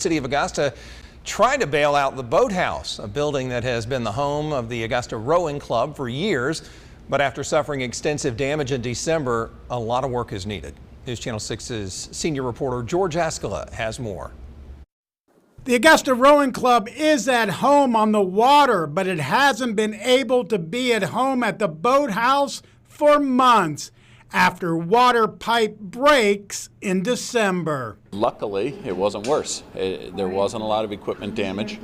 City of Augusta tried to bail out the Boathouse, a building that has been the home of the Augusta Rowing Club for years. But after suffering extensive damage in December, a lot of work is needed. News Channel 6's senior reporter George Ascala has more. The Augusta Rowing Club is at home on the water, but it hasn't been able to be at home at the Boathouse for months after water pipe breaks in December. Luckily, it wasn't worse. There wasn't a lot of equipment damage.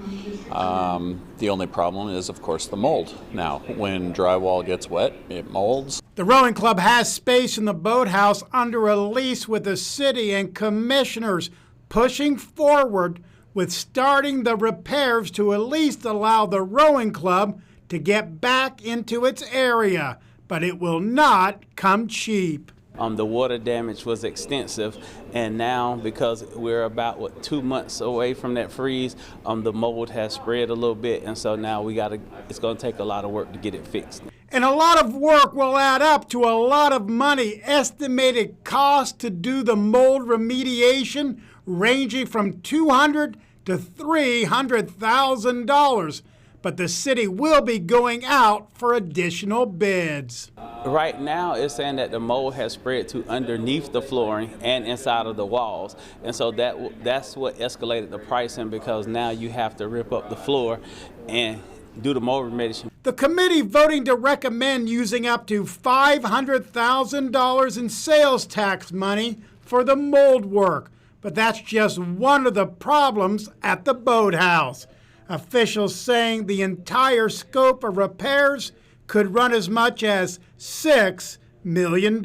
The only problem is, of course, the mold. Now, when drywall gets wet, it molds. The rowing club has space in the boathouse under a lease with the city, and commissioners pushing forward with starting the repairs to at least allow the rowing club to get back into its area. But it will not come cheap. The water damage was extensive, and now because we're about 2 months away from that freeze, the mold has spread a little bit, and so now it's going to take a lot of work to get it fixed. And a lot of work will add up to a lot of money. Estimated cost to do the mold remediation ranging from $200,000 to $300,000. But the city will be going out for additional bids. Right now, it's saying that the mold has spread to underneath the flooring and inside of the walls. And so that's what escalated the pricing, because now you have to rip up the floor and do the mold remediation. The committee voting to recommend using up to $500,000 in sales tax money for the mold work. But that's just one of the problems at the Boathouse. Officials saying the entire scope of repairs could run as much as $6 million.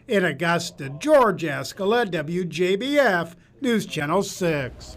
In Augusta, George Ascala, WJBF, News Channel 6.